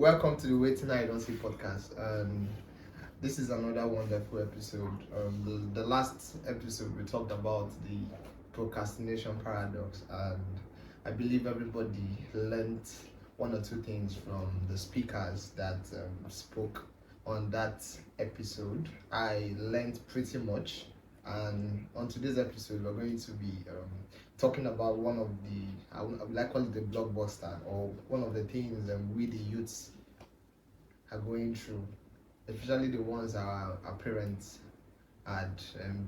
welcome to the Waiting I Don't See podcast. This is another wonderful episode. The last episode we talked about the procrastination paradox, and I believe everybody learned one or two things from the speakers that spoke on that episode. I learned pretty much, and on today's episode we're going to be talking about one of the, I would like call it the blockbuster, or one of the things we the youths are going through, especially the ones our parents had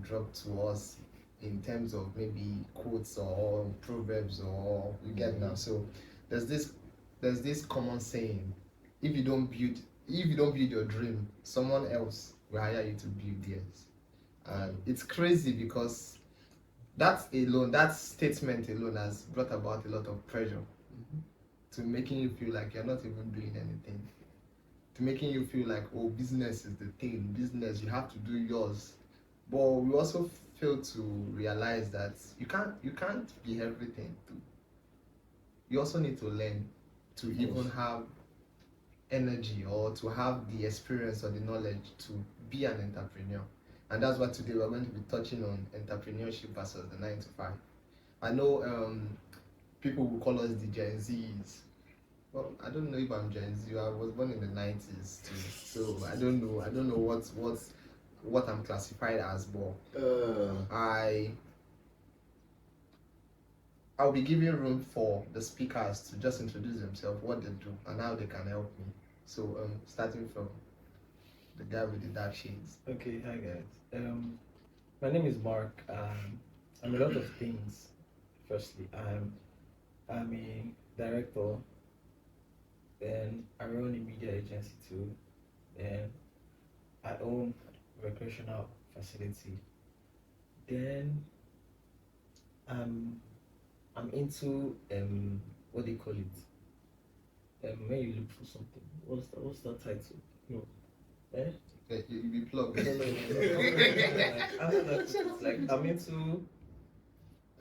dropped to us in terms of maybe quotes or proverbs, or you get now. So there's this common saying: if you don't build your dream, someone else will hire you to build theirs. And it's crazy because that statement alone has brought about a lot of pressure to making you feel like you're not even doing anything, to making you feel like, oh, business is the thing, business, you have to do yours. But we also fail to realize that you can't be everything too. You also need to learn to even have energy or to have the experience or the knowledge to be an entrepreneur. And that's why today we're going to be touching on entrepreneurship versus the 9 to 5. I know people will call us the Gen Zs. Well, I don't know if I'm Gen Z. I was born in the 90s too, so I don't know what I'm classified as, but I'll be giving room for the speakers to just introduce themselves, what they do, and how they can help me. So starting from the guy with the dark shades. Okay, hi guys. My name is Mark. I'm a lot of things. Firstly, I'm a director. Then I run a media agency too. Then I own a recreational facility. Then I'm into what do you call it? When you look for something, what's that title? No. Eh? Yeah, you be plugged. No. Like I'm into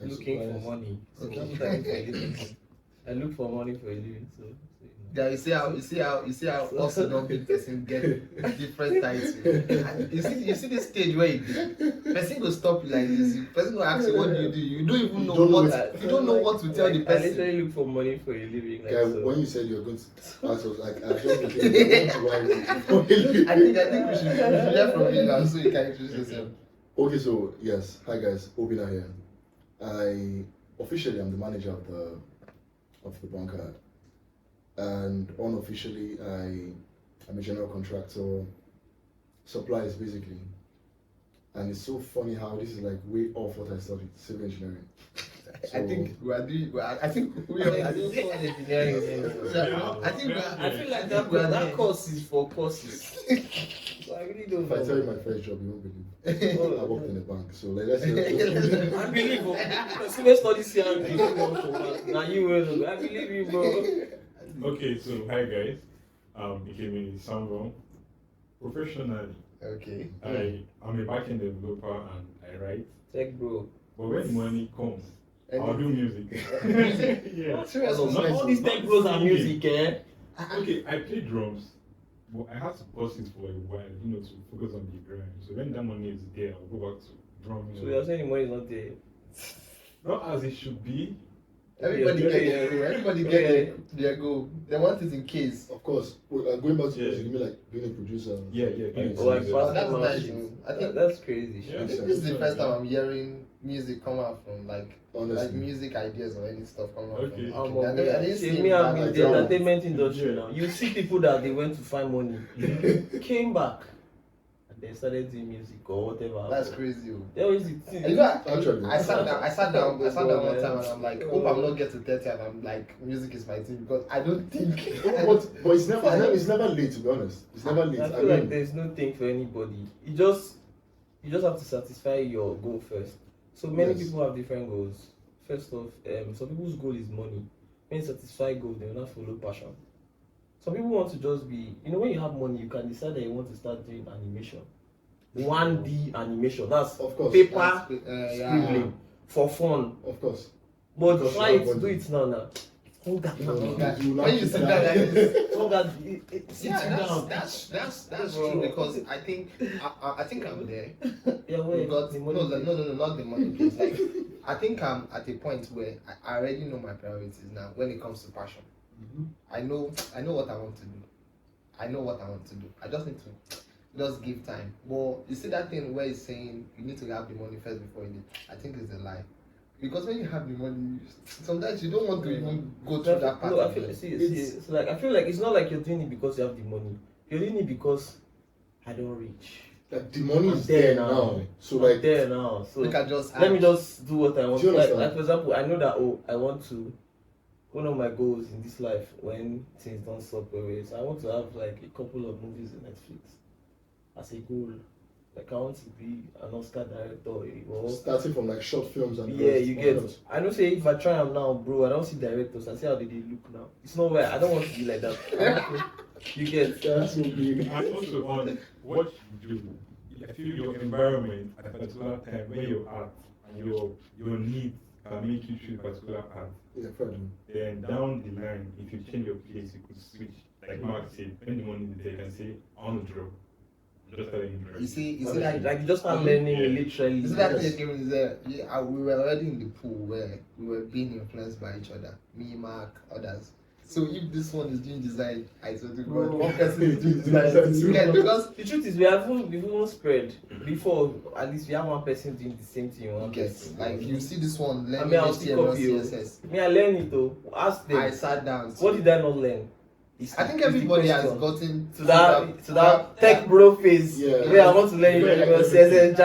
looking for money. So that's what I do for a living. I look for money for a living. So yeah, you see how us non-big person get different titles. You see this stage where you do. Person go stop you like this. Person go ask you what do. You don't even know what to tell the person. I literally look for money for a living. Like, so. When you said you're going to ask us, like, I just became I think we should hear from you now so you can introduce yourself. Okay, so yes, hi guys, Obina here. I officially am the manager of the bunker, and unofficially I'm a general contractor, supplies basically. And it's so funny how this is like way off what I studied, civil engineering. So, I think we are doing. I think we are. I don't know engineering. I feel like that course is for courses. So I really don't if know. I tell you my first job, you won't believe. I worked in a bank, so like, let's say. I believe you. Civil studies here. Now you will. I believe you, bro. Okay, so hi guys. Became Samuel. Professionally, Okay. I'm a backend developer and I write. Check, bro. But when money comes, I'll do music. Yeah. All these tech bros are music, eh? Okay, I play drums, but I had to pause it for a while, to focus on the grind. So when that money is there, I'll go back to drumming. So you're saying the money is not there? Not as it should be. Everybody get their goal. They want it in case. Of course, going back to music, you mean like being a producer? Yeah. Like, That's nice. I think that's crazy. Yeah. this is the first time I'm hearing music come out from like Honestly. music ideas or any stuff come out Okay. from. I didn't see Me, I'm in that the like entertainment industry now. You see people that they went to find money, came back, and they started doing music or whatever. that's crazy. That was the thing. You know, Actually, I sat down one time and I'm like, hope I'm not getting 30 and I'm like, music is my thing, because I don't think. but it's never late, to be honest. It's never late. I feel like there's no thing for anybody. You just have to satisfy your goal first. So many people have different goals. First off, some people's goal is money. When you satisfy goal, they will not follow passion. Some people want to just be, when you have money, you can decide that you want to start doing animation. 1D animation. That's of course paper scribbling for fun. Of course. But try to do it now. When you sit down like this, that sits you Yeah, down. that's Bro. true because I think I'm there. Yeah, We wait, got the no, money. no, not the money place. Like I think I'm at a point where I already know my priorities now when it comes to passion. I know what I want to do. I know what I want to do. I just need to just give time. But you see that thing where it's saying you need to have the money first before you do. I think it's a lie. Because when you have the money, sometimes you don't want to even go through that part. No, I feel it's like I feel like it's not like you're doing it because you have the money. You're doing it because I don't reach. Like the money I'm is there now. So like there now. So We can just let me just do what I want. Do you understand? Like for example, I know that I want to. One of my goals in this life when things don't stop away is I want to have like a couple of movies on Netflix as a goal. Like I want to be an Oscar director or starting from like short films and yeah, rest, you why get. not? I don't say if I try them now, bro. I don't see directors. I see how they look now. It's not where I don't want to be like that. You get. That's so big. And also on what you do, I feel your environment at a particular time where you're at and your needs can make you choose a particular path. Yeah, fair enough. Then down the line, if you change your place, you could switch. Like Mark said, when the money is there, you can say, I want to draw. Just telling you draw. you see Like you just start learning Yeah. literally. you see that thing again is there. Yeah, we were already in the pool where we were being influenced by each other. Me, Mark, others. So if this one is doing design, I swear to God, one person is doing design. Yeah, because The truth is, we've even spread before. At least we have one person doing the same thing. One yes, person. like you see this one I learning mean, I'll still HTML, copy you. CSS. Me, I learn it though. Ask them. I sat down. What did I not learn? I think everybody has question. gotten to that tech bro phase. Yeah. Where I want to learn Yeah. CSS, We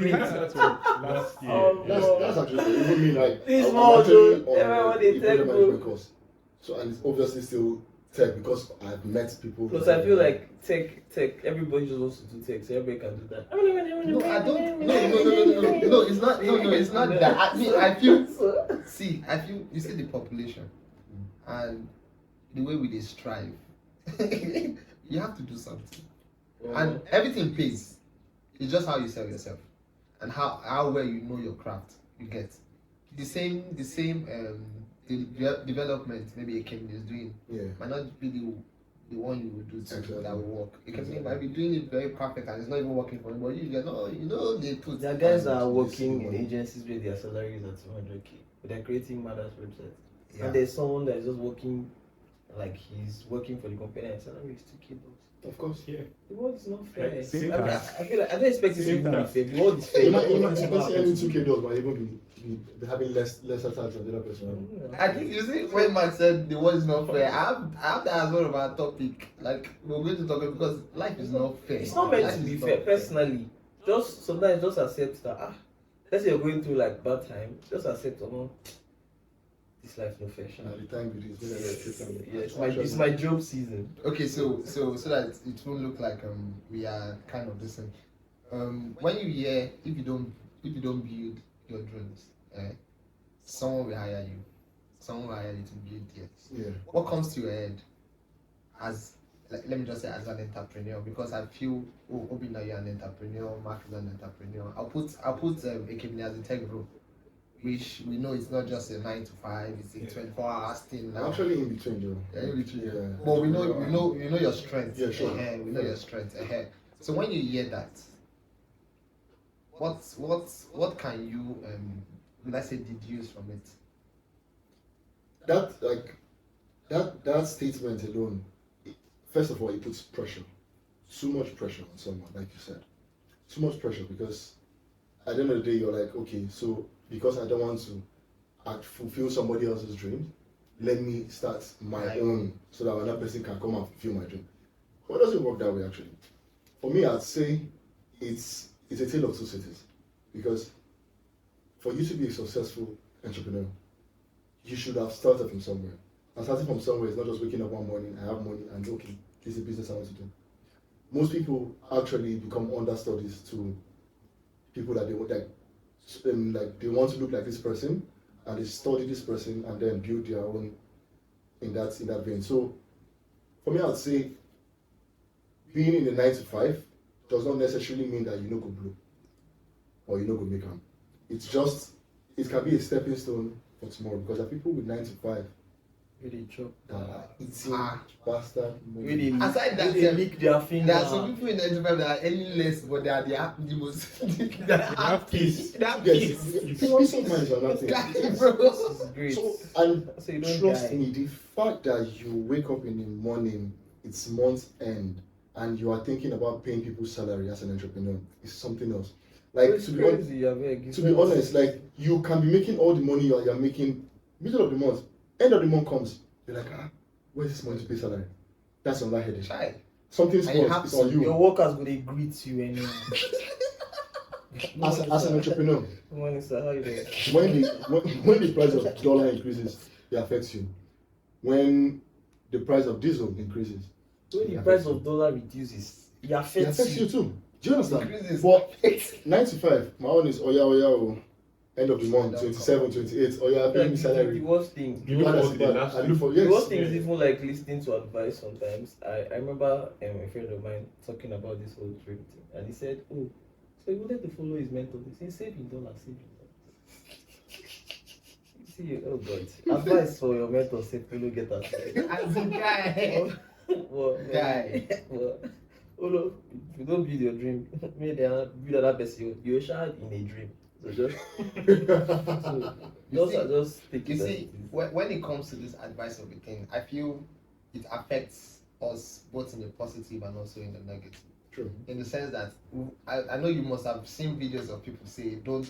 JavaScript. had that one last year. Oh, That's actually even me like This I'm more, actually dude. on Everybody a tech, project bro. management course. So and it's obviously still tech because I've met people. Plus, I feel like tech. Everybody just wants to do tech, so everybody can do that. No, I don't. No, it's not. No, it's not that. I feel. See, I feel. You see the population, and the way we dey strive. You have to do something, and everything pays. It's just how you sell yourself, and how well you know your craft. You get the same development maybe a company is doing yeah. might not be the one you would do to Exactly. that will work. A company might be doing it very perfect and it's not even working for you, but you get they put. There are guys that are And working this in is agencies where their salary is at 200k, but they're creating Mother's website. Yeah. And there's someone that is just working, like he's working for the company and salary is 2k bucks. Of course. Yeah. The world is not fair. Like, same I task. feel like I don't expect it to Same be task. fair. The world is fair. Imagine any 2K dollars might even be having lesser tax than the other person. I think you see when Mark said the world is not fair, I have that as one of our topic. Like we're going to talk about because life is not fair. It's not meant Life to be is fair. not Personally, just sometimes just accept that. Let's say you're going through like bad time. Just accept, this life no fair. Sha. And at the time it is It's my job season. Okay, so that it won't look like we are kind of this thing. When you hear if you don't build your dreams, someone will hire you. Someone will hire you to build theirs. Yeah. What comes to your head as let me just say as an entrepreneur, because I feel Obina, you're an entrepreneur, Mark is an entrepreneur. I'll put Ekemini as a tech bro, which we know it's not just a 9 to 5, it's a 24 hours thing now. I'm actually in between, Joe. Yeah, in between. Yeah. But we know your strength. Yeah, sure. We know your strength. So when you hear that, what can you let's say deduce from it? That statement alone, first of all, it puts pressure, too much pressure on someone, like you said, too much pressure because at the end of the day, you're like, okay, so because I don't want to fulfill somebody else's dream, let me start my own so that another person can come and fulfill my dream. But it doesn't work that way actually. For me, I'd say it's a tale of two cities because for you to be a successful entrepreneur, you should have started from somewhere. And starting from somewhere is not just waking up one morning, I have money, and okay, this is a business I want to do. Most people actually become understudies to people that they want, like they want to look like this person, and they study this person and then build their own in that vein. So, for me, I'd say being in the 9 to 5 does not necessarily mean that you know go blow or you know go make them. It's just it can be a stepping stone for tomorrow because there are people with 9 to 5 Really chop. that are eating Ah. bastard money. Really Aside that, they lick their finger. there are some people in the enterprise that are earning less, but they are the most. They have peace. They have Yes, peace. peace of mind is another thing. Guy, This bro. is great. So, and So you don't trust die. me, the fact that you wake up in the morning, it's month's end, and you are thinking about paying people's salary as an entrepreneur is something else. Like, It's to be honest, crazy, I beg. It's to be honest, like, you can be making all the money you're making middle of the month, end of the month comes, you're like, where's this money to pay salary? That's on that headache. Try. Something And you small, have it's on your you. workers will they greet you anyway. As an entrepreneur, Good morning, sir. How you doing? when the price of dollar increases, it affects you. When the price of diesel increases, When it the affects price you. of dollar reduces, it It affects affects you you. too. Do you understand? Increases. But 95, my own is end of the month, 27, 28, pay me The salary. worst thing. You look for the last I look for, The yes. worst thing is even like listening to advice sometimes. I remember a friend of mine talking about this whole dream thing, and he said, "Oh, so he wanted to follow his mentor. He said, save in dollars, save in dollars." See, oh God, advice for your mentor: say, follow, get us. As a guy. Well, Guy. well, oh no, if you don't build your dream, maybe they are build another person. You're a child in a dream. So just, You see- just take You it. as see, it is. when it comes to this advice of a thing, I feel it affects us both in the positive and also in the negative. True. In the sense that I know you must have seen videos of people say don't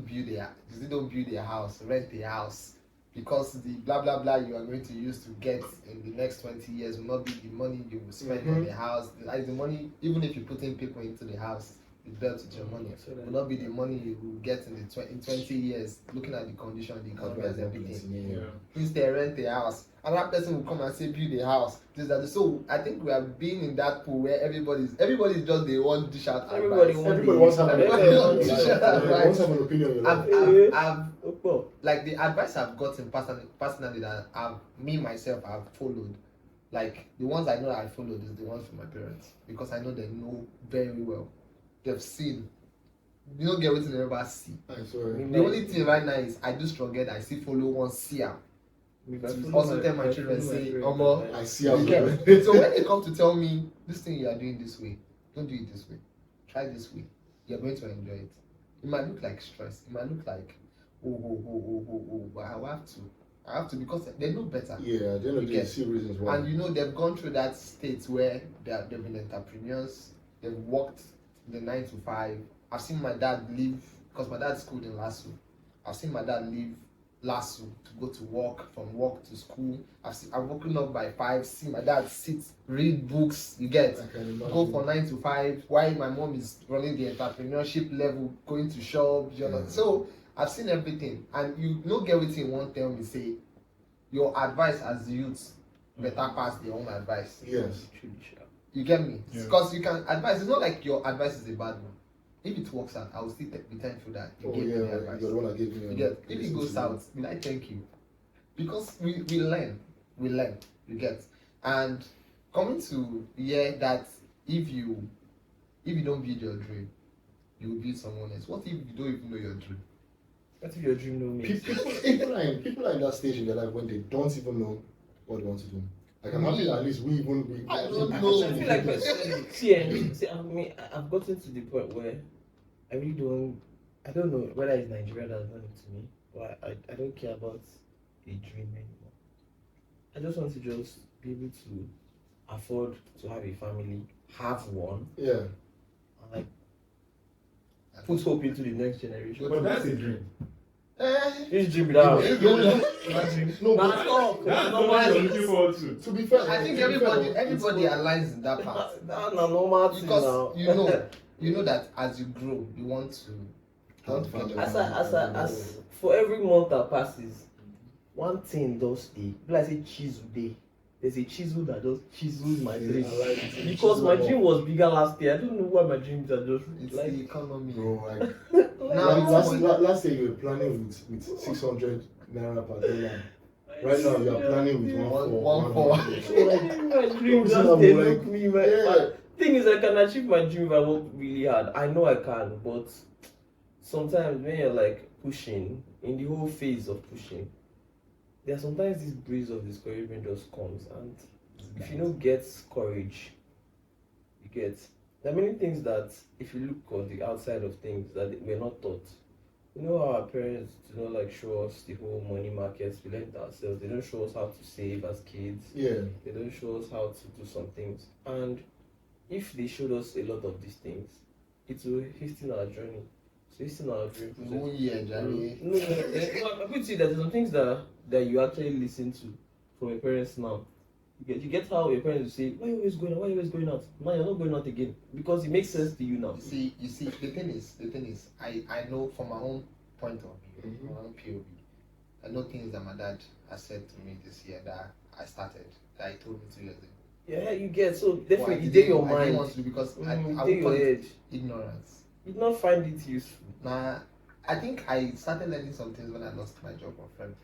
build a house, rent a house, because the blah blah blah you are going to use to get in the next 20 years will not be the money you will spend on the house. Like the money, even if you put in people into the house, it's built with your money. Will not be the money you will get in in 20 years. Looking at the condition, the economy, and everything. Yeah. Instead, rent a house. Another person will come and say build a house. This that. So I think we have been in that pool where everybody's just they want dish out Everybody advice. Everybody wants to have an Everybody opinion. wants to share Everybody advice. wants to have an opinion on your life. I've like the advice I've gotten personally that I've followed. Like the ones I know I followed is the ones from my parents, because I know they know very well. They've seen. You don't get what they never see. I'm sorry. The only thing right now is I do struggle. I still follow one seer. Also tell my children, say, Omo, I see how you you get. So when they come to tell me this thing you are doing this way, don't do it this way. Try this way. You're going to enjoy it. It might look like stress. It might look like but I have to because they know better. Yeah, at the end of the day, you see reasons why. And you know they've gone through that state where they've been entrepreneurs. They've worked the 9 to 5. I've seen my dad leave because my dad schooled in Lasso. I've seen my dad leave Lasso to go to work, from work to school. I've woken up by 5, see my dad sit, read books, you get, I can imagine. go for 9 to 5, while my mom is running the entrepreneurship level, going to shop, you know. So I've seen everything, and you don't get what you want tell me, say your advice as youths better pass their own advice. Yes. You get me? Yeah. Because you can advise, it's not like your advice is a bad one. If it works out, I will still be thankful that you gave me the You're advice. the one that gave me. You get, if it goes south, will I thank you? Because we learn, you get. And coming to hear that if you don't build your dream, you will build someone else. What if you don't even know your dream? What if your dream don't make sense? People are in that stage in their life when they don't even know what they want to do. Like I'm happy that at least we I don't I know. feel like see, I mean, I've gotten to the point where I don't know whether it's Nigeria that's done it to me, but I don't care about a dream anymore. I just want to just be able to afford to have a family, have one, Yeah. and like put hope into the next generation. But that's a dream. This dream without No, but That's not what you're looking forward to. to be fair, I think everybody aligns in that part. That's not normal thing Because now. you know that as you grow, you want to As for every month that passes, one thing does stay. Like say chisel day. There's a chisel that just chisels my dream. Because my dream was bigger last year. I don't know why my dreams are just it's like the economy. Bro, like Now last year you were planning with 600 naira per dollar. Right now you are planning with One four. so like my dreams So just I'm they like, look me man. yeah. Thing is I can achieve my dream if I work really hard. I know I can, but sometimes when you're like pushing, in the whole phase of pushing, there are sometimes this breeze of discouragement just comes, and if you don't get courage, you get. There are many things that, if you look on the outside of things, that we're not taught. You know how our parents do not like show us the whole money markets. We learn it ourselves. They don't show us how to save as kids. Yeah. They don't show us how to do some things. And if they showed us a lot of these things, it will hasten our journey. So hasten our journey. No year, Johnny. I could see that there's some things that you actually listen to from your parents now. You get how your parents will say, why are you always going out? Why are you always going out? Now you're not going out again. Because it makes sense to you now. You see, the thing is, I know from my own point of view, my own POV, I know things that my dad has said to me this year that I started, that he told me 2 years ago. Yeah, you get, so definitely Well, it's in your I didn't mind. want to because I It's would in call your it head. ignorance. You do not find it useful. Nah, I think I started learning some things when I lost my job on February.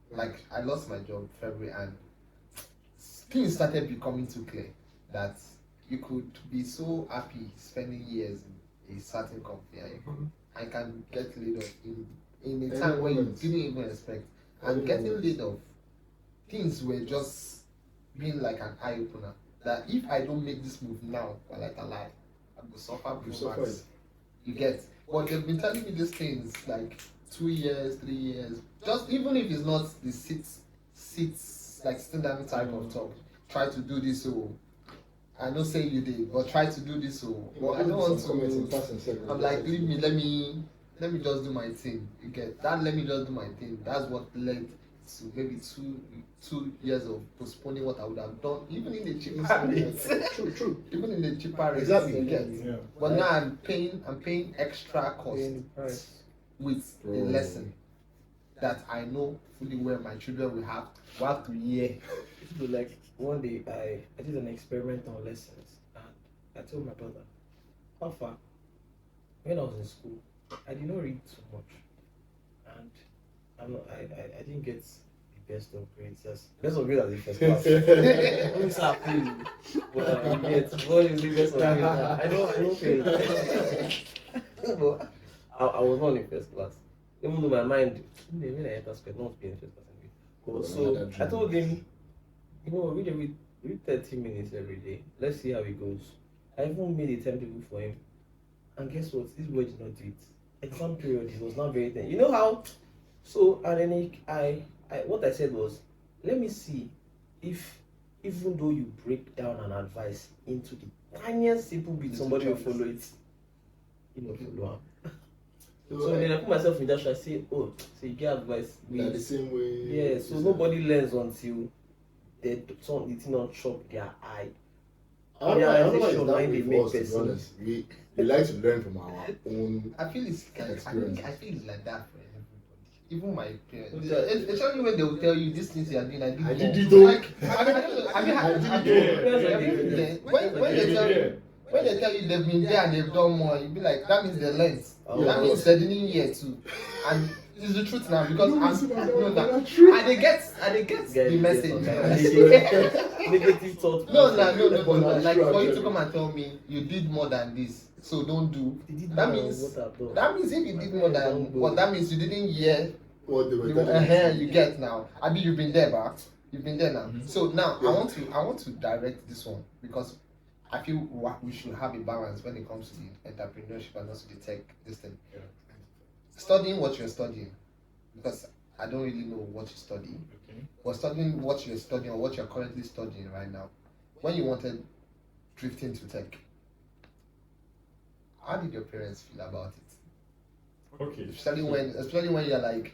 Like, I lost my job February, and things started becoming too clear that you could be so happy spending years in a certain company, and I can get laid off in a time when you didn't even expect. And getting laid off, things were just being like an eye opener. That if I don't make this move now, while I alive, I will suffer blowbacks. You get. But they've been telling me these things like 2 years, 3 years. Just even if it's not the sits like sitting down type of talk. Try to do this, so I don't say you did, but try to do this, so. But I don't want to. I'm like, leave me. Let me just do my thing. You get that? Let me just do my thing. That's what led to maybe two years of postponing what I would have done, even in the cheaper rates. True. Even in the cheaper rates. Exactly. You get. Yeah. But now I'm paying extra cost with a lesson that I know fully well my children will have to hear. So like one day I did an experiment on lessons, and I told my brother, how far? When I was in school, I did not read too much, and I didn't get the best of grades. Best of grades as the first class. Don't start feeling. But what is the best of grades? I don't feel. But I was not in first class. Even though my mind, when I enter school, not being in first class anyway. But so I told him, read 30 minutes every day. Let's see how it goes. I even made a timetable for him. And guess what? This boy did not do it. Exam period, he was not very thin. You know how? So, and then what I said was, let me see if, even though you break down an advice into the tiniest simple bit, somebody will follow it. You know, follow up. So then I put myself in that shoe. I say, oh, so you get advice. The same way. Yeah, so nobody learns until the thing not chop their eye. I don't know why it's that way for us, to be honest. We like to learn from our own. I feel it's experience. I feel it's like that for everybody. Even my parents. Especially when they will tell you these things you are doing, I did it. Like, when they tell you they've been there and they've done more, you'll be like, that means they learned. That means they didn't hear too. And it is the truth now, because and they get the message. Negative thought. No. Like, for you to come and tell me you did more than this, so don't do. That means if you did more than what, that means you didn't hear What they were telling you get now. I mean, you've been there, but you've been there now. So now I want to direct this one, because I feel we should have a balance when it comes to the entrepreneurship and also the tech, this thing. Yeah. Studying what you're studying, because I don't really know what you study. Okay. But studying what you're studying or what you're currently studying right now, when you wanted drifting to tech, how did your parents feel about it? Okay. Especially when you're like,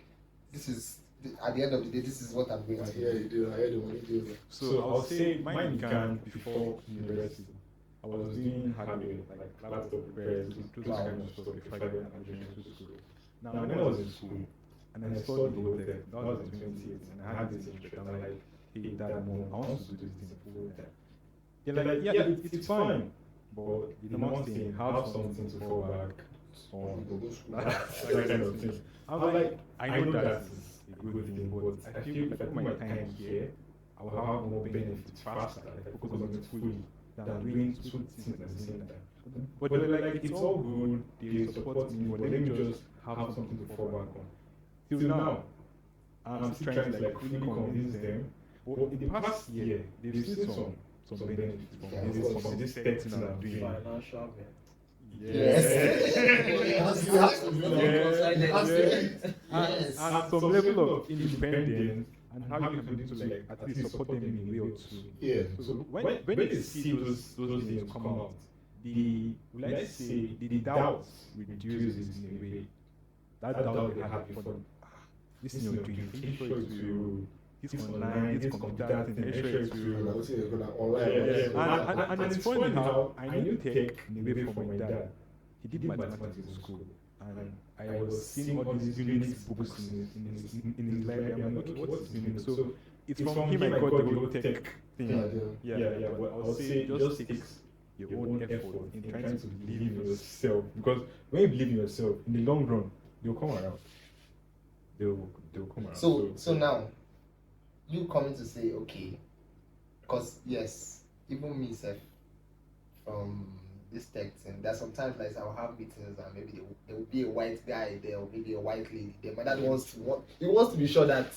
this is at the end of the day, this is what I'm going to do. Yeah, you do. I heard the one you do. So I'll say mine began before university. I was doing hardware, like laptop repairs, those kind of stuff before I went to school. Now when I was in school, and I saw the whole thing, that was in 2018, and I had this interest. I'm like, hey, Dad, Mom, I want to do this thing full time. They're like, yeah, it's fine, but the number thing, have something to fall back on, that kind of thing. I was like, I know that is a good thing, but I feel if I put my time here, I will have more benefits faster if I focus on it fully than doing two things at the same time. But they're like, it's all good, they support me, but let me just have something to fall back on. Till now, I'm still trying to like fully convince them. But in the past year, they've seen some benefits from this tech thing I'm doing. Financial man. Yes. And some level of independence and how you can be able to like at least support them in a way or two. Yeah. So when they see those things come out, let's say the doubts reduces in a way. That doubt they had before, this thing you're doing, are you sure it will? This online, this computer thing, are you sure it will? And it's funny how I knew tech in a way from my dad. He did mathematics in school, and I was seeing all these Unix books in his library. I'm like, okay, what's Unix? So it's from him I got the whole tech thing. Yeah. But I'll say just takes your own effort in trying to believe in yourself, because when you believe in yourself, in the long run, they'll come around. They'll come around. So now, you coming to say, okay, because yes, even me, self, from this tech thing, there's sometimes like I'll have meetings and maybe there will be a white guy there or maybe a white lady there. My dad wants to be sure that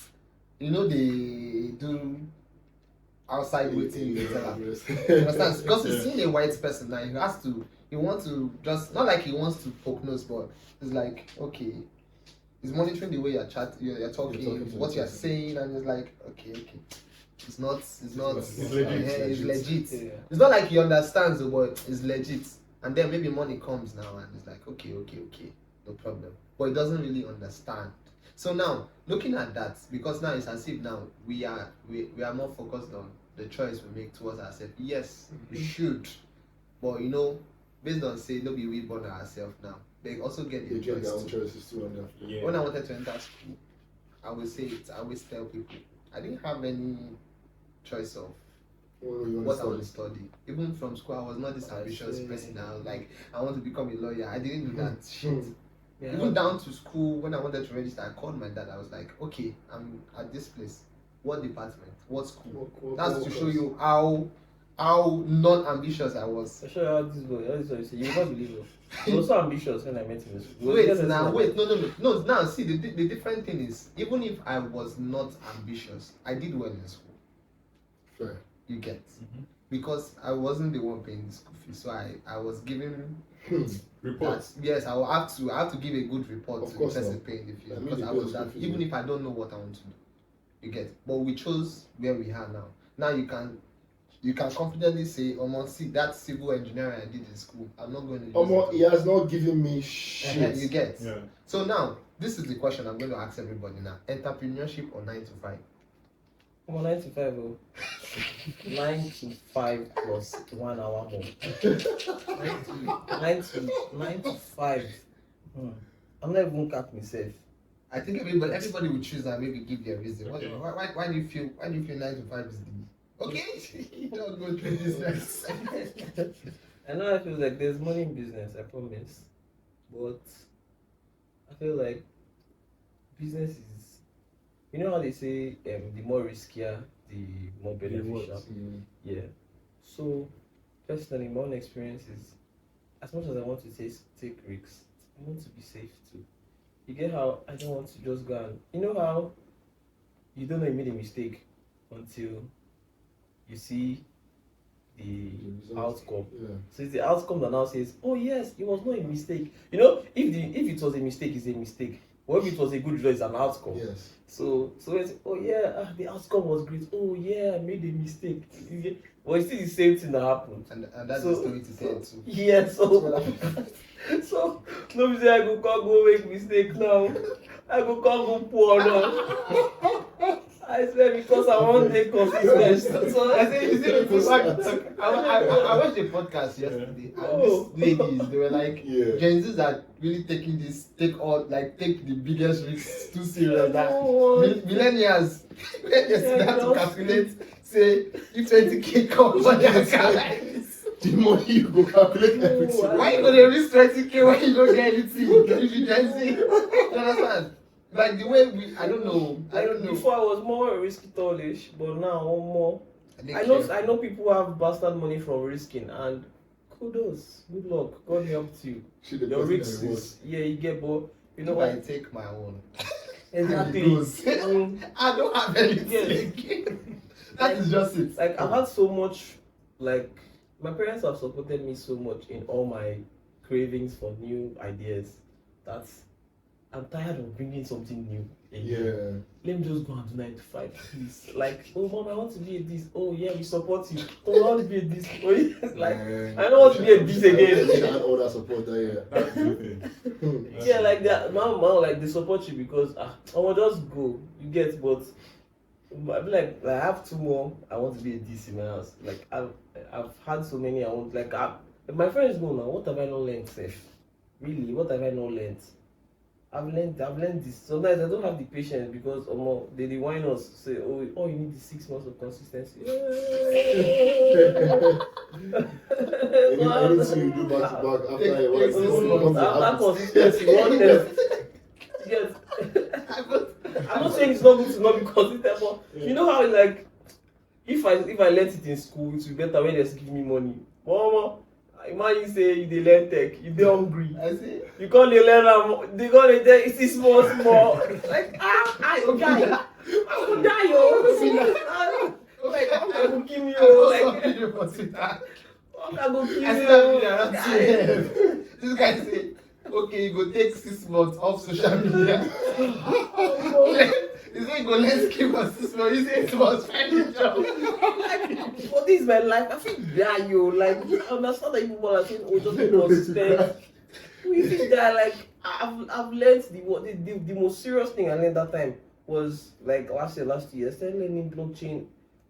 they do outside waiting. You understand? Because he's seeing a white person now, he wants to just, not like he wants to poke nose, but it's like, okay, he's monitoring the way you're talking, what you're saying, and it's like, okay. It's legit. Yeah. It's not like he understands, but it's legit. And then maybe money comes now, and it's like, okay, no problem. But he doesn't really understand. So now, looking at that, because now it's as if now we are more focused on the choice we make towards ourselves. Yes, we should, but based on say no be we born ourselves now. They also get their choice. Their own choices too. Yeah. When I wanted to enter school, I would say it. I always tell people I didn't have any choice of what I want to study. Even from school, I was not this ambitious person. I was like, I want to become a lawyer. I didn't do that shit. Yeah. Even down to school, when I wanted to register, I called my dad. I was like, okay, I'm at this place. What department? What school? That's to show you how non-ambitious I was. I show you how this boy. You say you not believe it. He was so ambitious when I met him. No. Now see, the different thing is, even if I was not ambitious, I did well in school. Fair. You get, because I wasn't the one paying the school fees, so I was giving reports. Yes, I have to give a good report to the person paying the fees, because I was that, even if I don't know what I want to do. You get, but we chose where we are now. Now you can confidently say, see that civil engineering I did in school, I'm not going to use it. He has not given me shit. You get. Yeah. So now, this is the question I'm going to ask everybody now. Entrepreneurship or 9 to 5? I'm on 9 to 5, 9 to 5 plus 1 hour more. 9 to 5. I'm not even cut myself. I think everybody would choose and maybe give their reason. Why do you feel 9 to 5 is the okay? You don't go through this next. I know I feel like there's money in business, I promise. But I feel like business is, you know how they say the more riskier, the more beneficial. Yeah. So personally, my own experience is, as much as I want to take risks, I want to be safe too. You get how I don't want to just go and, you know how you don't know you made a mistake until you see the outcome. Yeah. So it's the outcome that now says, oh yes, it was not a mistake. If it was a mistake, it's a mistake. Or if it was a good result, it's an outcome. Yes. So it's, oh yeah, the outcome was great. Oh yeah, I made a mistake. Well, it's still the same thing that happened. And that's the story to tell too. Yeah, so no say I go make mistake now. I go poor now. I swear, because I want to take consistent. So I say, I watched a podcast yesterday, and these ladies, they were like, Gen Zs are really taking the biggest risks too serious. That millennials start to calculate, say, if 20K comes on their account like this, the money you go calculate everything. Why you gonna risk 20K when you don't get anything? If you Gen Z, you understand? Like the way I don't know. Before I was more risky tallish, but now I'm more. I know people have bastard money from risking, and kudos, good luck, God help you. Your risks is, you get, but I take my own. Exactly. I don't have anything Yes. again. That is just it. Like I've had so much, like my parents have supported me so much in all my cravings for new ideas that I'm tired of bringing something new. Yeah. Let me just go and do 9 to 5, please. Like, oh mom, I want to be a this. Oh yeah, we support you. Oh, I want to be a this. Oh yes, like I don't want to be a this again. You had all that support there. That's the thing. Yeah, like that. Mom, like they support you because I will just go. You get, but I feel like I have 2 more. I want to be a DC in my house. Like I've had so many. I want like my friends know now. What have I not learned, safe? Really, what have I not learned? I've learned this. Sometimes I don't have the patience because they whine us say, oh, you need the 6 months of consistency. Anything you do back to back after a while, 6 months after consistency, one test. Yes. I'm not saying it's not good to not be consistent, but you know how like if I learned it in school, it would be better when they just give me money. Mama, imagine say you dey learn tech, you dey hungry. I see. You can't learn they can't learn it's small. Like I will die. I will die, yo. Like I will kill you. Like I will kill you. This guy say, okay, you go take 6 months off social media. He say go learn skill for 6 months. He say it was find a job. Like, for this my life, I feel die, yo. Like I understand that people are saying, oh, just be consistent. We think that like I've learned the most serious thing I learned that time was like last year I started learning blockchain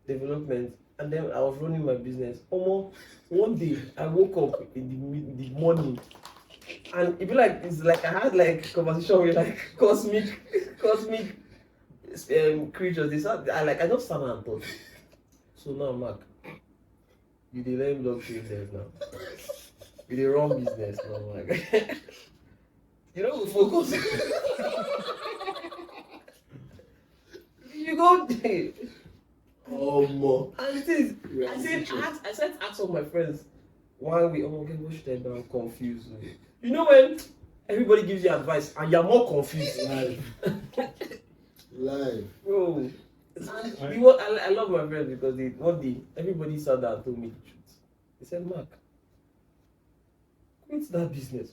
development, and then I was running my business. One day I woke up in the morning, and it be like it's like I had like conversation with like cosmic creatures. I just sat and thought. So now, Mark, you dey learn blockchain dev now. You dey run business now, Mark. You know, we focus. You go there. more. And it is. I said ask all my friends one week. Oh, okay, what should I do? I'm confused. You know when everybody gives you advice and you're more confused. Live. Bro. I love my friends because one day everybody sat down and told me the truth. They said, Mark, quit that business.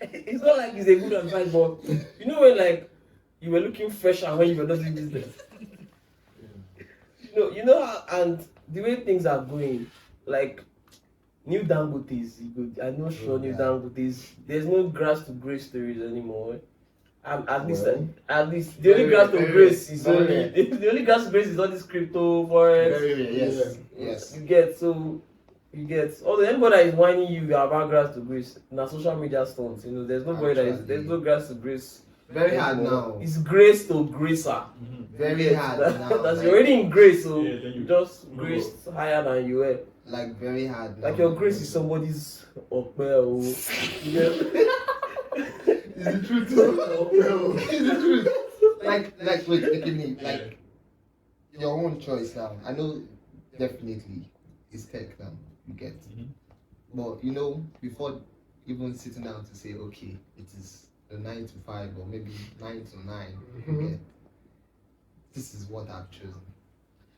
It's not like it's a good advice, but you know when like you were looking fresher when you were not doing business. You know how, and the way things are going, like new Dangotes, I'm not sure new Dangotes. There's no grass to grace stories anymore. At least the only grass to grace is only the only grass to grace is all this crypto forex. Yes. You get although anybody that is whining you about grass to grace, now social media stunts. You know, there's nobody there's no grass to grace. Very hard now. It's grace to gracer. Very hard now. That's you're already in grace, so you just graced higher than you were. Like very hard now. Like your grace is somebody's up there. You get? It's the truth. It's the truth. Like wait, look at me. Like your own choice now. I know definitely it's tech now. You get. But you know, before even sitting down to say, okay, it is the 9 to 5 or maybe 9 to 9, you get. This is what I've chosen.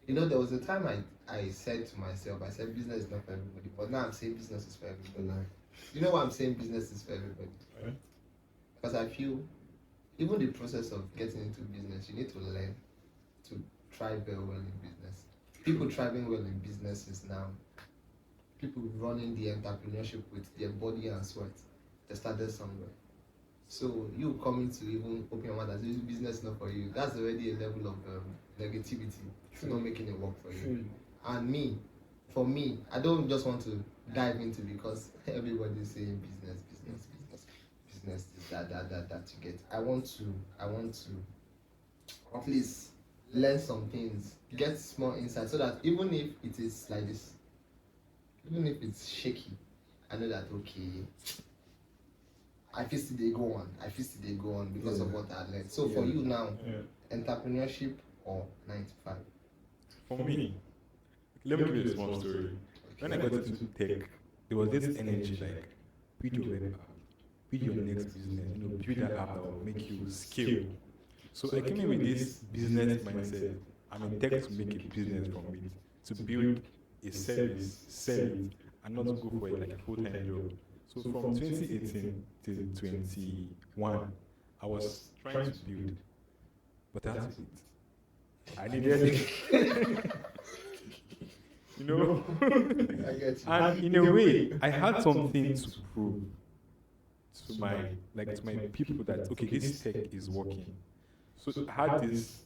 You know, there was a time I said to myself, I said business is not for everybody, but now I'm saying business is for everybody. You know why I'm saying business is for everybody? Right. Because I feel even the process of getting into business, you need to learn to thrive very well in business. People thriving well in businesses now, people running the entrepreneurship with their body and sweat, they started somewhere. So you coming to even open your mouth and say business is not for you, that's already a level of negativity. It's not making it work for you. And for me, I don't just want to dive into because everybody's saying business is that you get. I want to at least learn some things, get small insights so that even if it is like this, even if it's shaky, I know that okay, I feel still they go on because of what I learned. So for you now, entrepreneurship or 9 to 5? For me, let me give you a small story. When I got into tech, there was this energy like, we do web app. build your next business, build that app that will make you scale. So I came in with this business mindset. I'm in tech to make a business from it, to build a service, sell it, and not go for it like a full-time job. So from 2018 to 21, I was trying to build, but that's it. I needed I get you. and in a way, I had something to prove to my people that okay, this tech is working. So I had this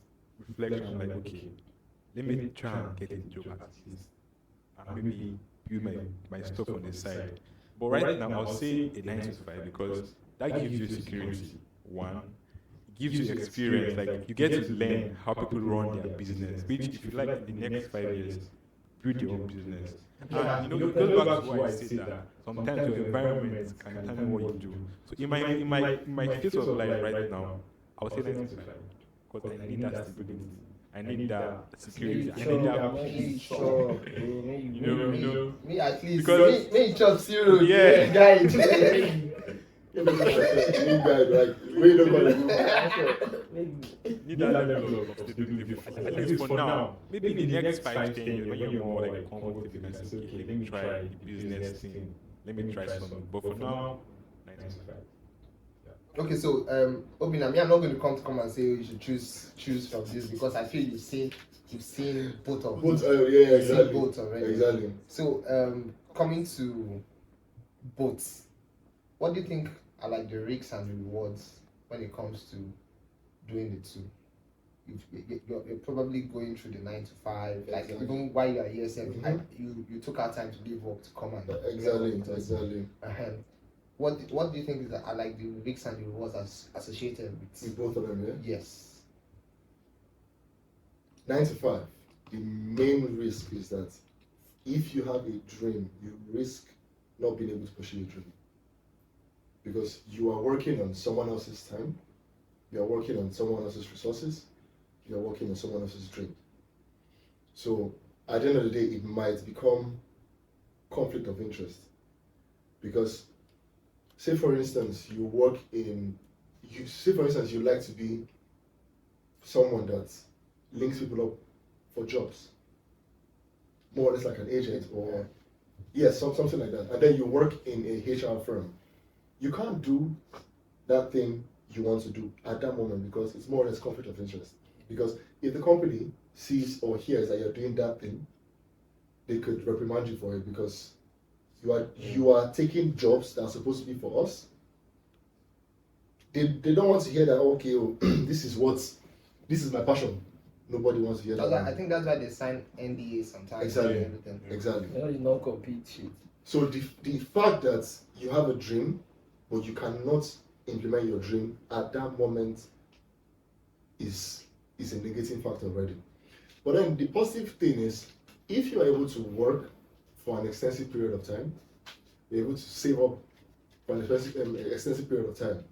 reflection. I'm like, okay, let me try and get a job at least, and maybe build my stuff on the side. But right now, I'll say a 9 to 5 because that gives you security. One, it gives you experience. Like you get to learn how people run their business. Which, if you like, in the next 5 years, build your own business. And it goes back to what I said that sometimes your environment can determine what you do. So in my phase of life right now, I would say 9 to 5 because I need that stability. I need that security. I need that peace. Me at least. Because me chop zero. Yeah. Guide. You guys, like, where you don't call it. Need that level of stability. At least for now. Maybe in the next 5, 10 years when you're more like comfortable, you can say, okay, let me try the business thing. Let me try something. But for now, 9 to 5. Okay, so Obina, I'm not going to come and say you should choose from this because I feel you've seen both of them. Both, yeah, exactly. Both already. Exactly. So coming to both, what do you think are like the risks and the rewards when it comes to doing the two? You're probably going through the 9 to 5, like Exactly. even while you're at ESM, you took out time to leave work to come and Exactly. What do you think are like the risks and the rewards associated with With both of them, yeah? Yes. 9 to 5. The main risk is that if you have a dream, you risk not being able to pursue your dream. Because you are working on someone else's time, you are working on someone else's resources, you are working on someone else's dream. So at the end of the day, it might become conflict of interest. Because say for instance, you like to be someone that links people up for jobs. More or less like an agent or yes, something like that. And then you work in a HR firm. You can't do that thing you want to do at that moment because it's more or less conflict of interest. Because if the company sees or hears that you're doing that thing, they could reprimand you for it because you are taking jobs that are supposed to be for us. They don't want to hear that, okay, this is my passion. Nobody wants to hear that. I think that's why they sign NDA sometimes. Exactly. And everything. Exactly. You don't compete shit. So the fact that you have a dream, but you cannot implement your dream at that moment is a negative factor already. But then the positive thing is, if you are able to work for an extensive period of time, you're able to save up for an extensive period of time,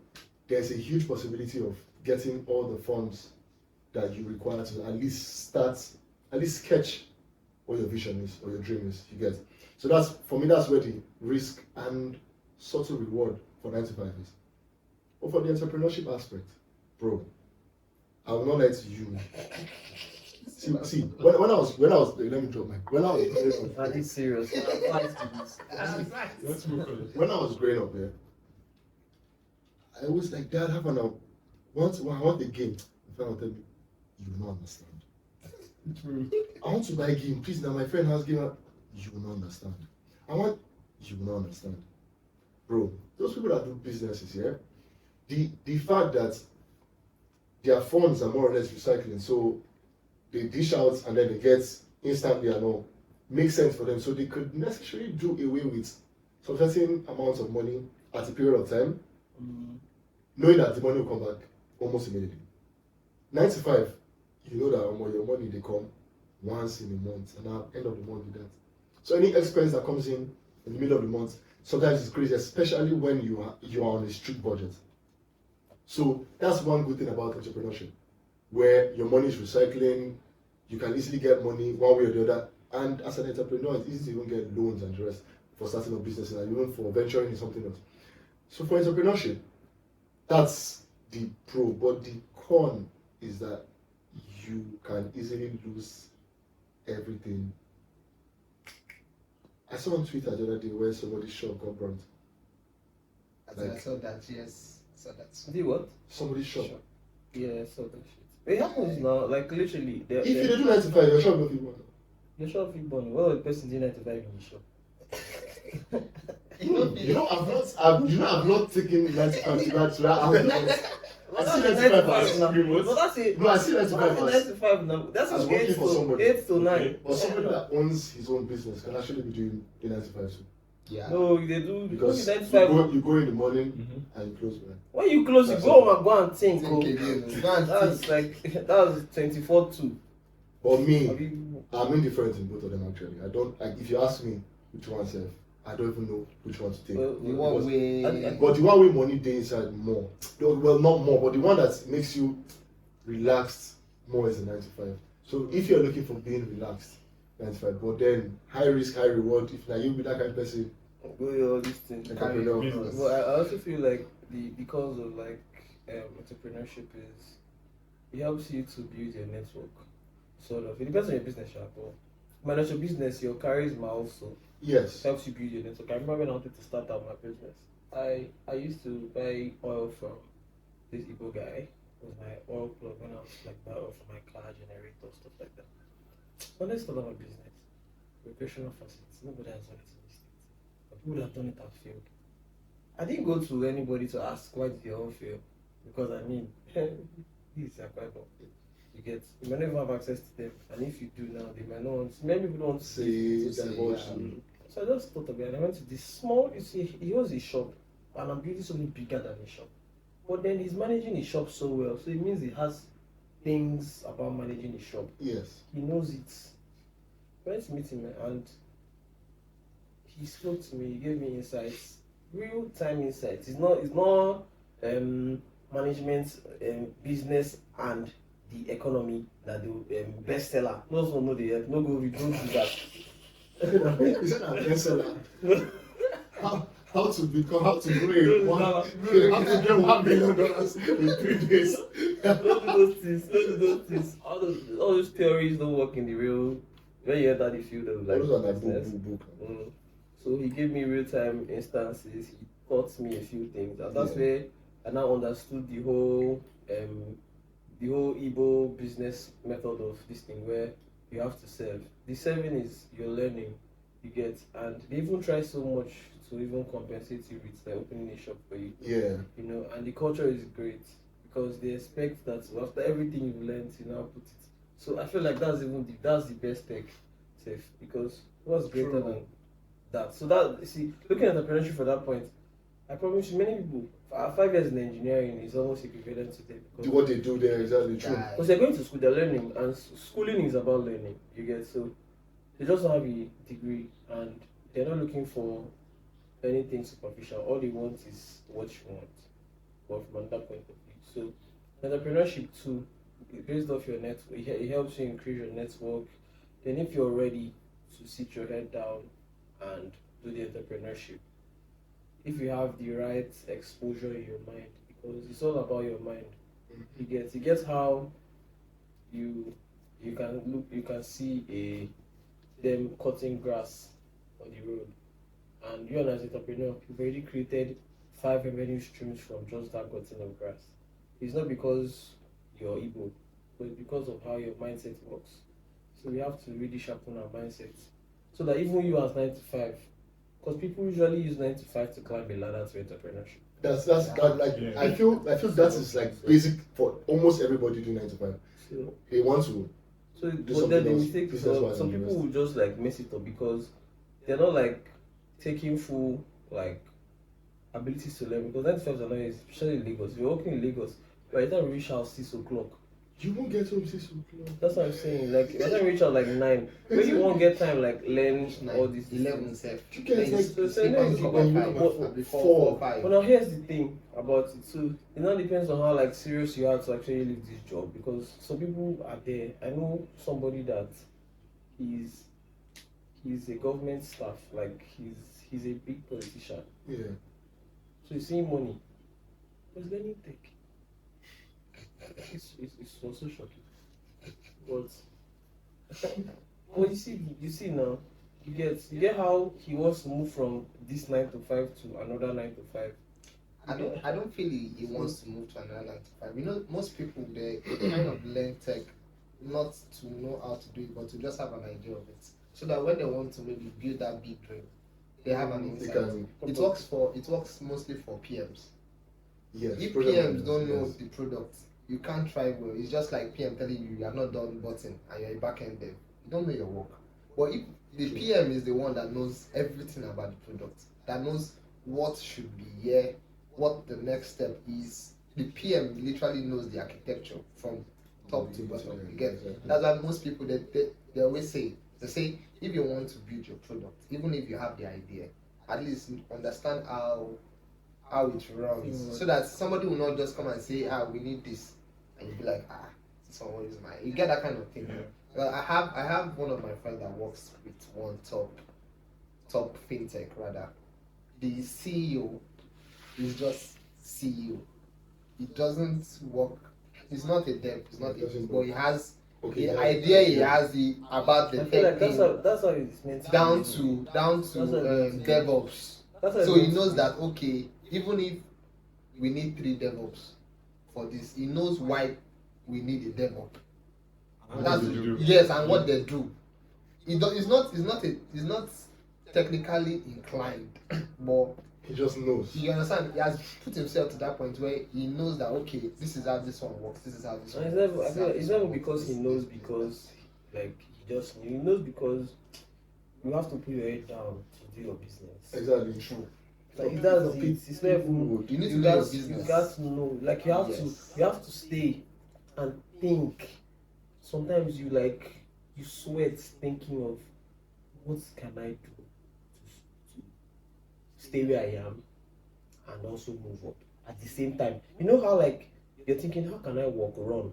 there's a huge possibility of getting all the funds that you require to at least sketch what your vision is or your dream is, you get. So that's where the risk and sort of reward for 9 to 5 is. But for the entrepreneurship aspect, bro, I will not lie to you. See, when I was let me drop my when I was Are you serious? when I was growing up, yeah, I was like, Dad, have an I want a game. My friend will tell me, you will not understand. I want to buy a game, please. Now my friend has game. You will not understand. You will not understand, bro. Those people that do businesses, yeah, the fact that their funds are more or less recycling, so they dish out and then they get instantly and all, makes sense for them. So they could necessarily do away with some certain amounts of money at a period of time, knowing that the money will come back almost immediately. 9 to 5, you know that your money they come once in a month, and at the end of the month you that. So any expense that comes in the middle of the month, sometimes it's crazy, especially when you are on a strict budget. So that's one good thing about entrepreneurship, where your money is recycling, you can easily get money one way or the other, and as an entrepreneur, it's easy to even get loans and the rest for starting a business and even for venturing in something else. So for entrepreneurship, that's the pro, but the con is that you can easily lose everything. I saw on Twitter the other day where somebody's shop got burnt. I saw that, yes. So that's See what? Somebody's shop. Yeah, I saw that shit. It happens now, like literally. If you do 9 to 5, your shop will be burnt. Your shop is born. Well, the person did 9 to 5 in the shop. I've not taken 9 to 5 to that. I see 9 to 5 as remote. No, that's it. No, I see 9 to 5 9 to 5 now. That's as 8 working for somebody. 8 to 9. But somebody that owns his own business can actually be doing a 9 to 5 too. yeah. No, they do. Because 9 to 5. you go in the morning and you close, man. When you close, you go home and go and think. Think again. Go and That's like, that's 24-2. But me, I'm indifferent in both of them actually. I don't, like, if you ask me which one self, I don't even know which one to take. The one way. But the one with money day inside more. Well, not more, but the one that makes you relaxed more is a 9 to 5. So if you're looking for being relaxed, 9 to 5, but then high risk, high reward, if now you be that kind of person, Go all these things. entrepreneur. But I also feel like because of like entrepreneurship is it helps you to build your network. Sort of. It depends on your business, but manage your business, your charisma also Yes. helps you build your network. I remember when I wanted to start out my business, I used to buy oil from this Igbo guy. It was my oil plug when I was like buy oil for my car generator, stuff like that. When I started my business, recreational facilities, nobody has done it in this state. But people that have done it have failed. I didn't go to anybody to ask why did they all fail, because I mean, these are quite bad. You get, you might never have access to them, and if you do now, they might not want. Many people don't want to Say, say. divulge. So I just thought about it. I went to this small. You see, he owns a shop, and I'm building something bigger than a shop. But then he's managing his shop so well, so it means he has things about managing his shop. Yes. He knows it. I went to meet him, and he spoke to me. He gave me insights, real time insights. It's not management, business, and the economy that the bestseller. No, they have no go. We don't do that. Is that a bestseller? How to grow how to get $1 million in 3 days. Don't do those things. All those theories don't work in the real. When you enter the field of like Those are like business. book. So he gave me real time instances. He taught me a few things, and that's where I now understood the whole Igbo business method of this thing, where you have to serve. The serving is your learning, you get, and they even try so much to even compensate you with like opening a shop for you. Yeah. You know, and the culture is great because they expect that after everything you've learned, you now put it. So I feel like that's the best tech, safe, because what's greater than that? So that, see, looking at entrepreneurship for that point, I promise you, many people 5 years in engineering is almost equivalent to them. Do what they do there, exactly true. Because they're going to school, they're learning, and schooling is about learning. You get, so they just have a degree, and they're not looking for anything superficial. All they want is what you want, but from another point of view. So entrepreneurship too, based off your network, it helps you increase your network. Then if you're ready to sit your head down and do the entrepreneurship, if you have the right exposure in your mind, because it's all about your mind. You get how you can see them cutting grass on the road, and you as an entrepreneur, you've already created 5 revenue streams from just that cutting of grass. It's not because you're Igbo, but it's because of how your mindset works. So we have to really sharpen our mindsets, so that even you as 9 to 5, because people usually use 9 to 5 to climb a ladder to entrepreneurship. That's that, like, Yeah. I feel that is like basic for almost everybody doing 9 to 5. So, They want to. but then the else, mistake is business-wise some and the people rest. will just like mess it up because they're not like taking full like abilities to learn, because 9 to 5 are not easy, especially in Lagos. If you're working in Lagos, by the time you reach house 6 o'clock, You won't get home 6 o'clock. that's what I'm saying. Like by the time you reach out like 9, when you won't get time like learn all these 11 things. self. You get like So Sleep then on you top go of back 5 before- before 5. Well, now here's the thing about it too. It now depends on how like serious you are to actually leave this job, because some people are there. I know somebody that he's a government staff, like he's a big politician, yeah. So he's seeing money. He's learning tech. It's also shocking. But you see now, you get how he wants to move from this 9 to 5 to another 9 to 5. I don't feel he wants to move to another 9 to 5. You know, most people they kind of learn tech not to know how to do it, but to just have an idea of it. So that when they want to maybe build that big dream, they have an insight. It works mostly for PMs. Yes. If PMs don't know the product, you can't thrive well. It's just like PM telling you are not done button and you're a back-end dev. You don't know your work. But if the PM is the one that knows everything about the product, that knows what should be here, what the next step is, the PM literally knows the architecture from top to bottom. You get that's why most people they always say if you want to build your product, even if you have the idea, at least understand how it runs, so that somebody will not just come and say, we need this, and you'll be like, this one is mine. You get that kind of thing. Yeah. Well, I have one of my friends that works with one top fintech rather. The CEO is just CEO. It doesn't work. He's not a dev. He's not a dev, but he has the idea. He has about the tech thing. That's how it's meant to down be. to DevOps. So he knows that even if we need 3 DevOps for this, he knows why we need a DevOps. And what they do. He's not technically inclined, but he just knows. You understand? He has put himself to that point where he knows that this is how this one works. This is how this one works. I feel it's never because he knows, because he knows because you have to put your head down to do your business. Exactly true. Like it's never you need to know your business. You got to know. Like you have to stay and think. Sometimes you sweat thinking of what can I do to stay where I am and also move up at the same time. You know how you're thinking, how can I run?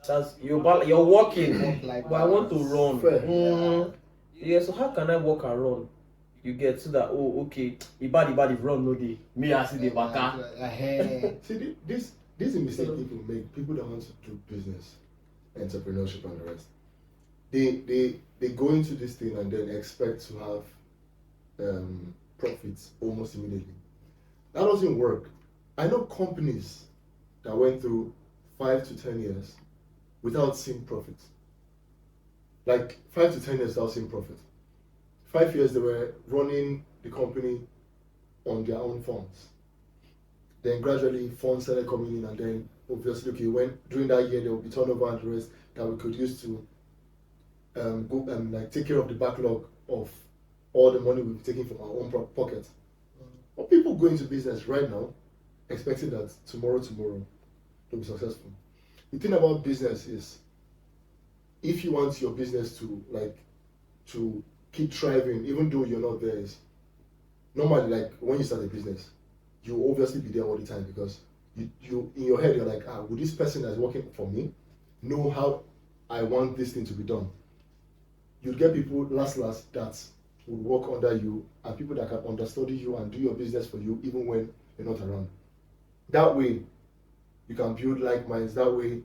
That's you're walking, but I want to run. Yeah, so how can I walk and run? You get to that. Oh, okay. Ibadi run no day. Me I see the baka. See this is a mistake people make. People that want to do business, entrepreneurship, and the rest. They go into this thing and then expect to have profits almost immediately. That doesn't work. I know companies that went through 5 to 10 years without seeing profit. Like 5 to 10 years without seeing profit. 5 years they were running the company on their own funds. Then gradually funds started coming in, and then obviously during that year there will be turnover and the rest that we could use to take care of the backlog of all the money we've taken from our own pocket. But people go into business right now expecting that tomorrow they'll be successful. The thing about business is, if you want your business to keep thriving, even though you're not there, is normally when you start a business, you obviously be there all the time, because you in your head you're like, would this person that's working for me know how I want this thing to be done? You'd get people last that will work under you, and people that can understudy you and do your business for you even when you're not around. That way you can build like minds. That way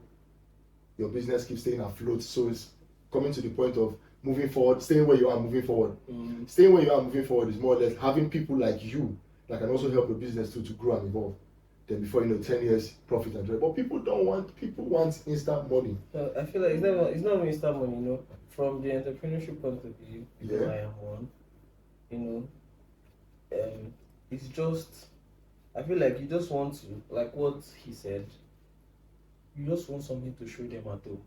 your business keeps staying afloat. So it's coming to the point of moving forward, staying where you are, moving forward. Staying where you are, moving forward is more or less having people like you that can also help your business to grow and evolve. Then before 10 years profit and joy. But people want instant money. I feel like it's not instant money, From the entrepreneurship point of view, because I am one, it's just, I feel like you just want to, like what he said, you just want something to show them at home.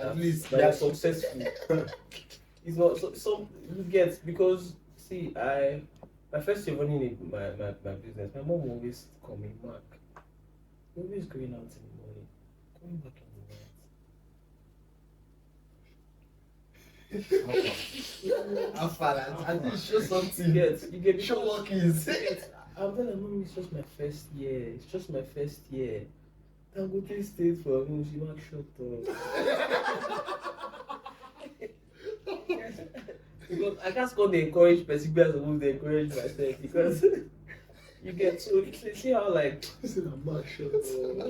At least they are successful. It's not so you get, because see, my first year running my business, my mom always call me Mark. You're always going out in the morning, coming back in the night. How far? I think show something. You get show what is. I'm telling Mom, it's just my first year. It's just my first year. Dangote stayed for me. She might shut up. Because I can't go to encourage person, but I'm supposed to encourage myself, because You get so see how like This is a mad shot.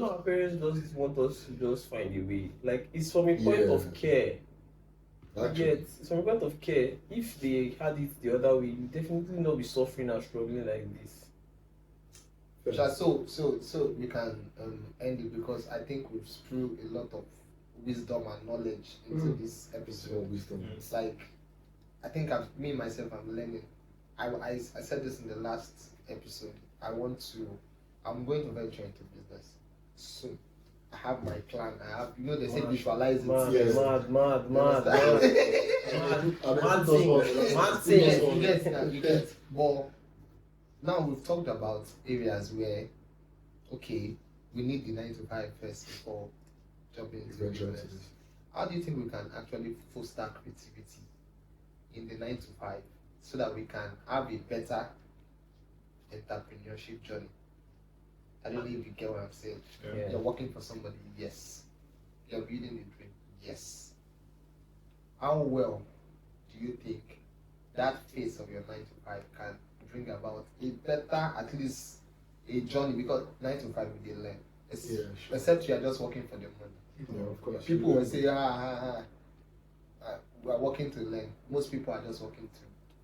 our parents just want us to just find a way. Like it's from a point of care. You get it's from a point of care. If they had it the other way, you definitely not be suffering and struggling like this. So we can end it because I think we've spewed a lot of wisdom and knowledge into this episode. It's like I think me myself I'm learning. I said this in the last episode. I'm going to venture into business soon. I have my plan. I have they say visualize it. Mad thing. You get. But now we've talked about areas where we need the 9 to 5 first before jumping into business. How do you think we can actually foster creativity in the 9 to 5 so that we can have a better entrepreneurship journey? I don't know if you get what I'm saying. Yeah. You're working for somebody, yes. You're building a dream, yes. How well do you think that phase of your 9 to 5 can bring about a better, at least a journey? Because 9 to 5 we didn't learn. Except you are just working for the money. Yeah, of course. People will say, we are working to learn. Most people are just working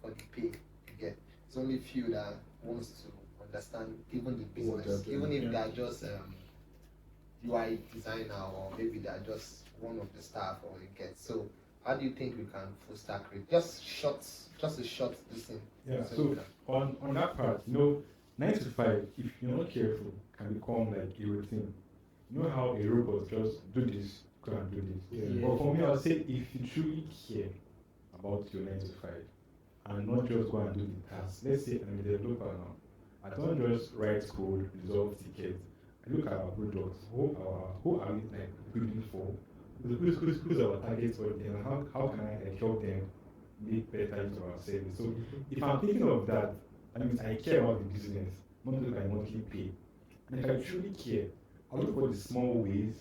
for the pay you get. It's only few that wants to understand even the business, even if they are just UI designer or maybe they are just one of the staff or you get. So how do you think we can foster create? Just a short listen. Yeah. So on that part, 9 to 5, if you're not careful, can become like a routine. You know how a robot just do this, go and do this. Yeah. But for me, I'll say if you truly care about your 9 to 5 and not just go and do the tasks. Let's say I'm a developer now. I don't just write code, resolve tickets. I look at our products. Who are we like building for? Who's our target audience? How can I like, help them make better use of our service? So if I'm thinking of that, that means I care about the business, not just my monthly pay. And if I truly care, I look for the small ways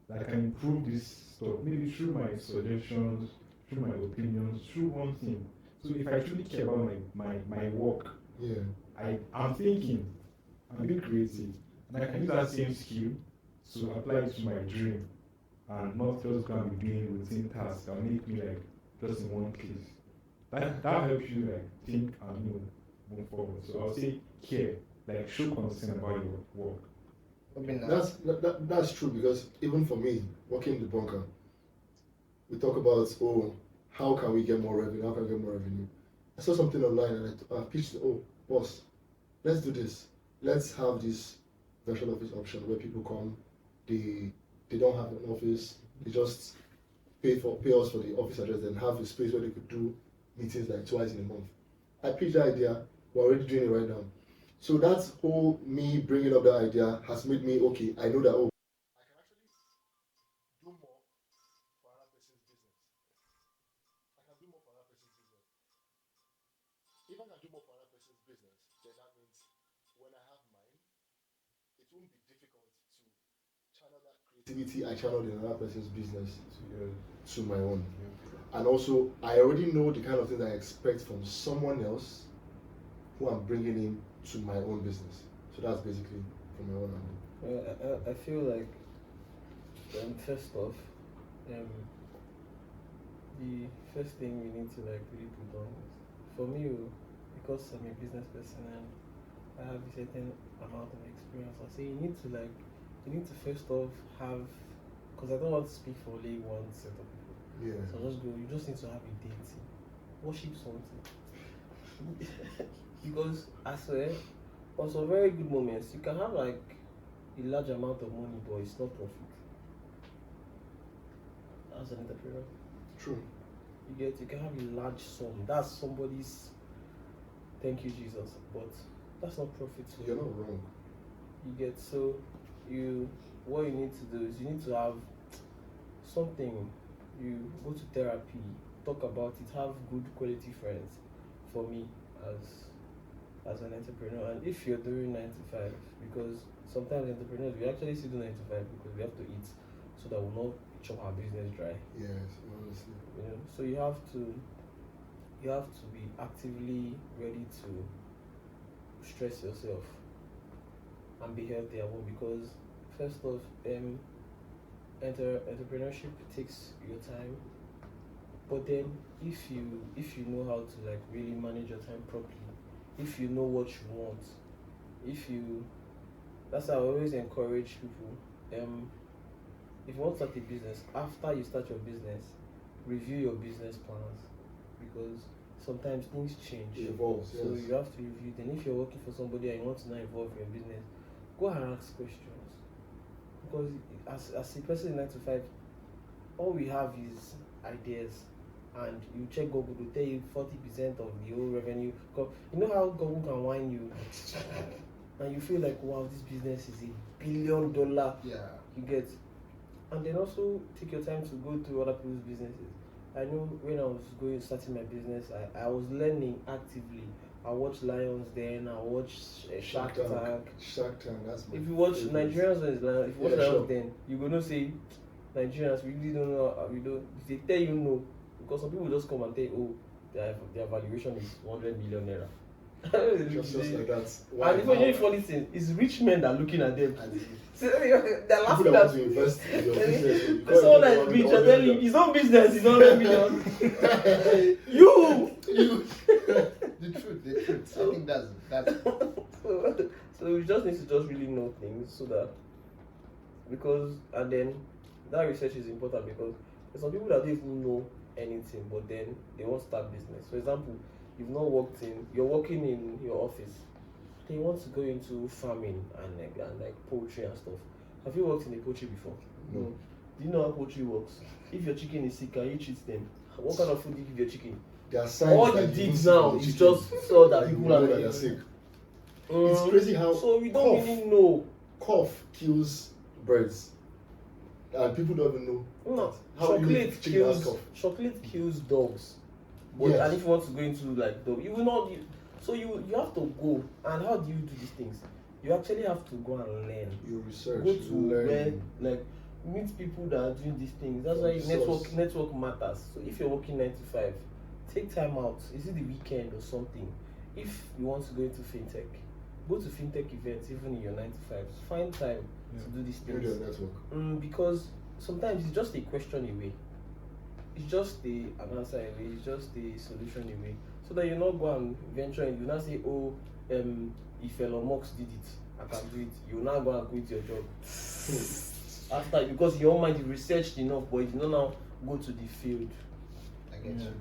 that I can improve this stuff. Maybe through my suggestions, through my opinions, through one thing. So if I truly care about my work, I'm thinking, I'm being creative, and I can use that same skill to apply it to my dream, and not just go and be doing routine tasks that make me like just in one place. That helps you like think and move forward. So I'll say care, like show concern about your work. That's true, because even for me, working in the bunker, we talk about how can we get more revenue? How can we get more revenue? I saw something online and I pitched, boss, let's do this. Let's have this virtual office option where people come, they don't have an office, they just pay us for the office address and have a space where they could do meetings like twice in a month. I pitched that idea, we're already doing it right now. So that's whole me bringing up that idea has made me, I know that, I can actually do more for another person's business. I can do more for another person's business. If I can do more for another person's business, then that means when I have mine, it won't be difficult to channel that creativity I channeled in another person's business to my own. And also, I already know the kind of things I expect from someone else who I'm bringing in to my own business. So that's basically from my own angle. I feel like first off, the first thing we need to like really put on is, for me, because I'm a business person and I have a certain amount of experience, I'll say you need to first off have, because I don't want to speak for only one set of people. Yeah. So you just need to have a deity. Worship something. Because I swear, on some very good moments, you can have like a large amount of money, but it's not profit. As an entrepreneur. True. You can have a large sum. That's somebody's thank you, Jesus. But that's not profit. You're not wrong. What you need to do is you need to have something. You go to therapy, talk about it, have good quality friends. For me, as an entrepreneur, and if you're doing 9 to 5, because sometimes entrepreneurs we actually still do 9 to 5 because we have to eat, so that we'll not chop our business dry. Yes, honestly. So you have to be actively ready to stress yourself and be healthy at work, because first off, entrepreneurship takes your time, but then if you know how to like really manage your time properly, if you know what you want, if you that's why I always encourage people, if you want to start a business, after you start your business, review your business plans, because sometimes things change. It evolves, So yes. you have to review. Then if you're working for somebody and you want to now involve your business, go and ask questions. Because as a person in 9 to 5, all we have is ideas, and you check Google to tell you 40% of the whole revenue. You know how Google can whine you, and you feel like, wow, this business is $1 billion. Yeah. You get, and then also take your time to go through other people's businesses. I know when I was starting my business, I was learning actively. I watched Lions Den, I watched Shark Tank. Shark Tank, that's my If you watch favorite. Nigerians when it's Lions, if you watch Yeah, Lions sure. Den, you're gonna say Nigerians really don't know. We don't. They tell you no, because some people just come and tell you, oh, their valuation is 100 million naira. Just like that. And even the funny thing is, rich men that are looking at them. So, they're People laughing that at want to invest in your business. There's someone that is rich and telling you his own business is 100 million. You! The truth. I think that's So we just need to just really know things, so that, because, and then that research is important, because there's some people that don't even know anything, but then they want to start business. For example, you're working in your office, they want to go into farming and like poultry and stuff. Have you worked in a poultry before? No. Do you know how poultry works? If your chicken is sick, can you treat them? What kind of food do you give your chicken? There are signs All that you you did don't now see is the chicken. just saw that You people know are that like, they're sick. It's crazy how so we don't really know. cough kills birds, and people don't even know. No, How you make chicken has cough. chocolate kills dogs. But Yes. and if you want to go into like dog, you will not. So you have to go. And how do you do these things? You actually have to go and learn. You research, Go you to learn. where, like, meet people that are doing these things. That's why Source. network matters. So if you're working 9 to 5, take time out. Is it the weekend or something? If you want to go into fintech, go to fintech events even in your 9 to 5. Find time to do these Build things. your network. Because sometimes it's just a question away. It's just an answer away. It's just a solution away. So that you not go and venture and you not say, oh, if Elon Musk did it, I can do it. You now go and quit your job. After, because your mind is researched enough, but you don't now go to the field. I get you.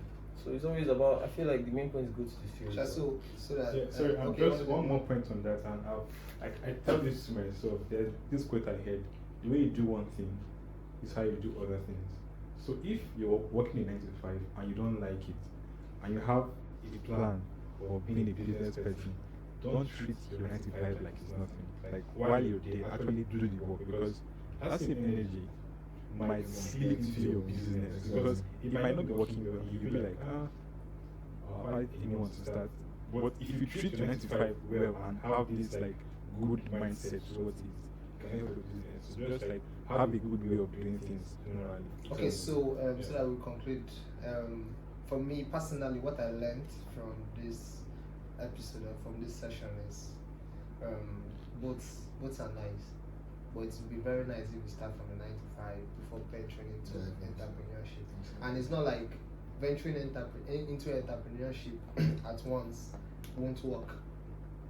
So it's always about. I feel like the main point is go to the field. So that Yeah, sorry, okay, just one more point on that, and I tell this to myself. There's this quote I heard: the way you do one thing is how you do other things. So if you're working in 9 to 5 and you don't like it, and you have a plan for being a business person, don't treat your 9 to 5 like it's nothing. Like while you're there, actually do the work, because that same energy might slip into your business, because it might not be working well. You'll be like, why didn't you want to start? But if you treat your 9 to 5 well and have this like good mindset towards it, you can help your business. So just like have a good way of doing things generally. Okay, so that we conclude. For me personally, what I learned from this episode or from this session is both are nice, but it would be very nice if we start from the 9 to 5 before venturing into entrepreneurship. And it's not like venturing into entrepreneurship at once won't work.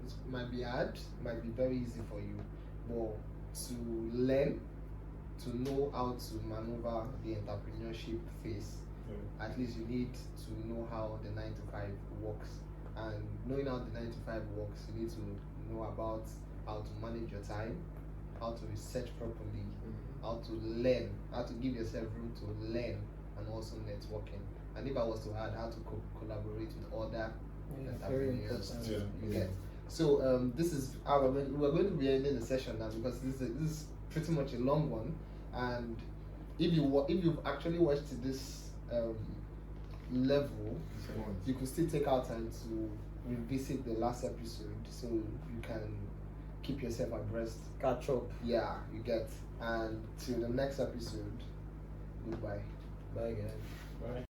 It might be hard, might be very easy for you, but to learn, to know how to maneuver the entrepreneurship phase, at least you need to know how the 9 to 5 works. And knowing how the 9 to 5 works, you need to know about how to manage your time, how to research properly, how to learn, how to give yourself room to learn, and also networking. And if I was to add, how to collaborate with other very entrepreneurs. important. You get. So this is how we're going to be ending the session now, because this is pretty much a long one. And if you've actually watched this level, you could still take out time to revisit the last episode, so you can keep yourself abreast. Catch up. Yeah, you get. And till the next episode, goodbye. Bye, guys. Bye.